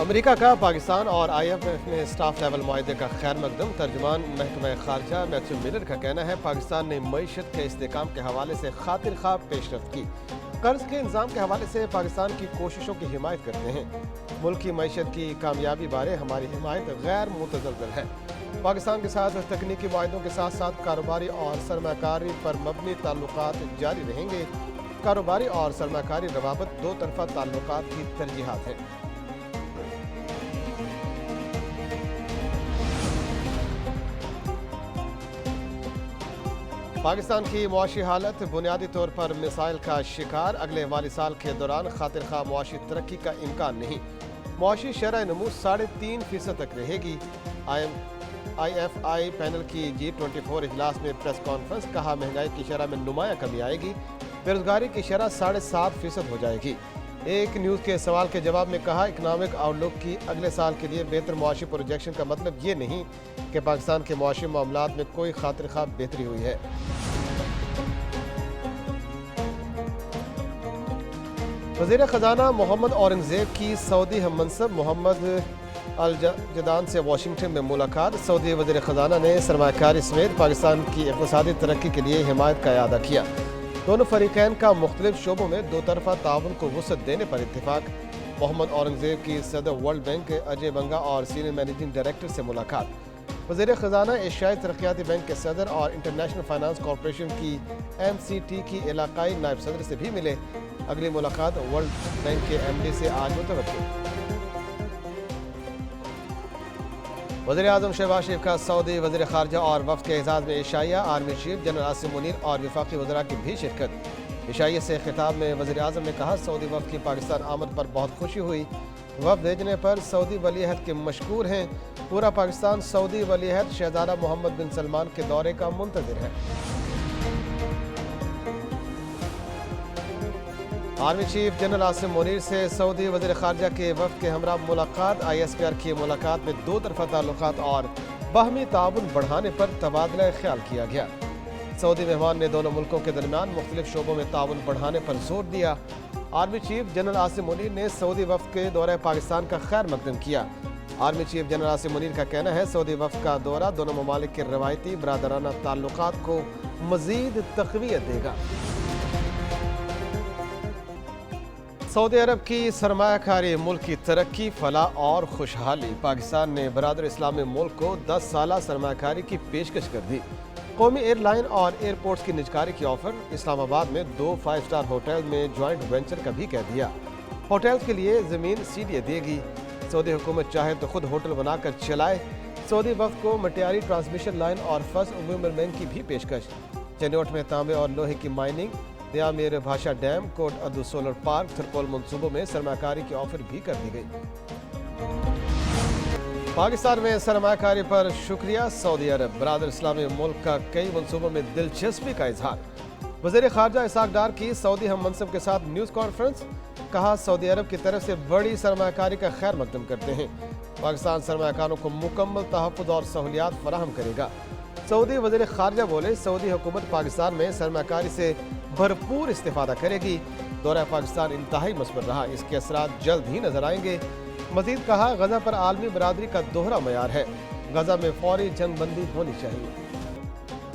امریکہ کا پاکستان اور IMF میں اسٹاف لیول معاہدے کا خیر مقدم۔ ترجمان محکمہ خارجہ میتھیو ملر کا کہنا ہے پاکستان نے معیشت کے استحکام کے حوالے سے خاطر خواہ پیش رفت کی۔ قرض کے انضمام کے حوالے سے پاکستان کی کوششوں کی حمایت کرتے ہیں۔ ملک کی معیشت کی کامیابی بارے ہماری حمایت غیر متزلزل ہے۔ پاکستان کے ساتھ تکنیکی معاہدوں کے ساتھ ساتھ کاروباری اور سرمایہ کاری پر مبنی تعلقات جاری رہیں گے۔ کاروباری اور سرمایہ کاری روابط دو طرفہ تعلقات کی ترجیحات ہیں۔ پاکستان کی معاشی حالت بنیادی طور پر مسائل کا شکار۔ اگلے مالی سال کے دوران خاطر خواہ معاشی ترقی کا امکان نہیں۔ معاشی شرح نمو 3.5% تک رہے گی۔ IFI پینل کی G24 اجلاس میں پریس کانفرنس۔ کہا مہنگائی کی شرح میں نمایاں کمی آئے گی۔ بےروزگاری کی شرح 7.5% ہو جائے گی۔ ایک نیوز کے سوال کے جواب میں کہا اکنامک آؤٹ لک کی اگلے سال کے لیے بہتر معاشی پروجیکشن کا مطلب یہ نہیں کہ پاکستان کے معاشی معاملات میں کوئی خاطر خواہ بہتری ہوئی ہے۔ وزیر خزانہ محمد اورنگزیب کی سعودی ہم منصب محمد الجدان سے واشنگٹن میں ملاقات۔ سعودی وزیر خزانہ نے سرمایہ کاری سمیت پاکستان کی اقتصادی ترقی کے لیے حمایت کا اعادہ کیا۔ دونوں فریقین کا مختلف شعبوں میں دو طرفہ تعاون کو وسعت دینے پر اتفاق۔ محمد اورنگزیب کی صدر ورلڈ بینک اجے بنگا اور سینئر مینیجنگ ڈائریکٹر سے ملاقات۔ وزیر خزانہ ایشیائی ترقیاتی بینک کے صدر اور انٹرنیشنل فائنانس کارپوریشن کی MCT کی علاقائی نائب صدر سے بھی ملے۔ اگلی ملاقات ورلڈ بینک کے MD سے آج متوقع۔ وزیر اعظم شہباز شریف کا سعودی وزیر خارجہ اور وفد کے اعزاز میں عشائیہ۔ Army chief general Asim Munir اور وفاقی وزراء کی بھی شرکت۔ عشائیہ سے خطاب میں وزیر اعظم نے کہا سعودی وفد کی پاکستان آمد پر بہت خوشی ہوئی۔ وفد بھیجنے پر سعودی ولی عہد کے مشکور ہیں۔ پورا پاکستان سعودی ولی عہد شہزادہ محمد بن سلمان کے دورے کا منتظر ہے۔ Army chief general Asim Munir سے سعودی وزیر خارجہ کے وفد کے ہمراہ ملاقات۔ ISPR کی ملاقات میں دو طرفہ تعلقات اور باہمی تعاون بڑھانے پر تبادلہ خیال کیا گیا۔ سعودی مہمان نے دونوں ملکوں کے درمیان مختلف شعبوں میں تعاون بڑھانے پر زور دیا۔ Army chief general Asim Munir نے سعودی وفد کے دورہ پاکستان کا خیر مقدم کیا۔ Army chief general Asim Munir کا کہنا ہے سعودی وفد کا دورہ دونوں ممالک کے روایتی برادرانہ تعلقات کو مزید تقویت دے گا۔ سعودی عرب کی سرمایہ کاری ملک کی ترقی، فلاح اور خوشحالی۔ پاکستان نے برادر اسلامی ملک کو 10 سالہ سرمایہ کاری کی پیشکش کر دی۔ قومی ایئر لائن اور ایئرپورٹس کی نجکاری کی آفر۔ اسلام آباد میں 2 5 اسٹار ہوٹل میں جوائنٹ وینچر کا بھی کہہ دیا۔ ہوٹلز کے لیے زمین CDA دے گی۔ سعودی حکومت چاہے تو خود ہوٹل بنا کر چلائے۔ سعودی وفد کو مٹیاری ٹرانسمیشن لائن اور فرسٹ وومن کی بھی پیشکش۔ چنوٹ میں تانبے اور لوہے کی مائننگ، دیا میر بھاشا ڈیم، کوٹ ادو سولر پارک، تھرپول منصوبوں میں سرمایہ کاری کی آفر بھی کر دی گئی۔ پاکستان میں سرمایہ کاری پر شکریہ سعودی عرب۔ برادر اسلامی ملک کا کئی منصوبوں میں دلچسپی کا اظہار۔ وزیر خارجہ اسحاق ڈار کی سعودی ہم منصب کے ساتھ نیوز کانفرنس۔ کہا سعودی عرب کی طرف سے بڑی سرمایہ کاری کا خیر مقدم کرتے ہیں۔ پاکستان سرمایہ کاروں کو مکمل تحفظ اور سہولیات فراہم کرے گا۔ سعودی وزیر خارجہ بولے سعودی حکومت پاکستان میں سرمایہ کاری سے بھرپور استفادہ کرے گی۔ دورہ پاکستان انتہائی مثبت رہا، اس کے اثرات جلد ہی نظر آئیں گے۔ مزید کہا غزہ پر عالمی برادری کا دوہرا معیار ہے، غزہ میں فوری جنگ بندی ہونی چاہیے۔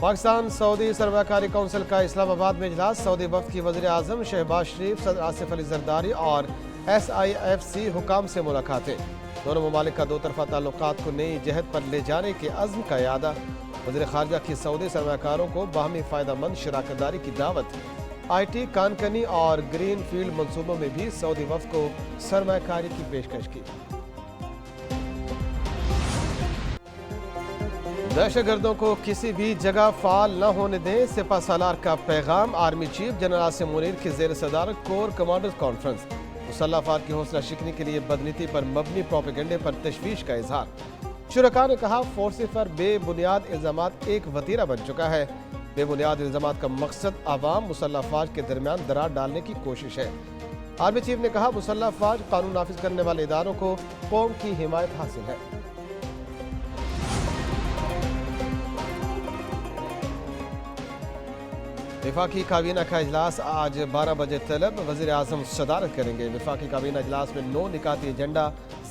پاکستان سعودی سرمایہ کاری کونسل کا اسلام آباد میں اجلاس۔ سعودی وفد کی وزیر اعظم شہباز شریف، صدر آصف علی زرداری اور SIFC حکام سے ملاقاتیں۔ دونوں ممالک کا دو طرفہ تعلقات کو نئی جہت پر لے جانے کے عزم کا اعادہ۔ وزیر خارجہ کی سعودی سرمایہ کاروں کو باہمی فائدہ مند شراکت داری کی دعوت۔ IT کان کنی اور گرین فیلڈ منصوبوں میں بھی سعودی وفد کو سرمایہ کاری کی پیشکش کی۔ دہشت گردوں کو کسی بھی جگہ فعال نہ ہونے دیں، سپہ سالار کا پیغام۔ Army chief general Asim Munir کی زیر صدارت کور کمانڈرز کانفرنس۔ مسلح افراد کی حوصلہ شکنی کے لیے بدنیتی پر مبنی پروپیگنڈے پر تشویش کا اظہار۔ شرکاء نے کہا فورسز پر بے بنیاد الزامات ایک وتیرہ بن چکا ہے۔ بے بنیاد الزامات کا مقصد عوام مسلح افواج کے درمیان دراڑ ڈالنے کی کوشش ہے۔ آرمی چیف نے کہا مسلح افواج قانون نافذ کرنے والے اداروں کو قوم کی حمایت حاصل ہے۔ وفاقی کابینہ کا اجلاس آج 12 بجے طلب۔ وزیر اعظم صدارت کریں گے۔ وفاقی کابینہ اجلاس میں 9 نکاتی ایجنڈا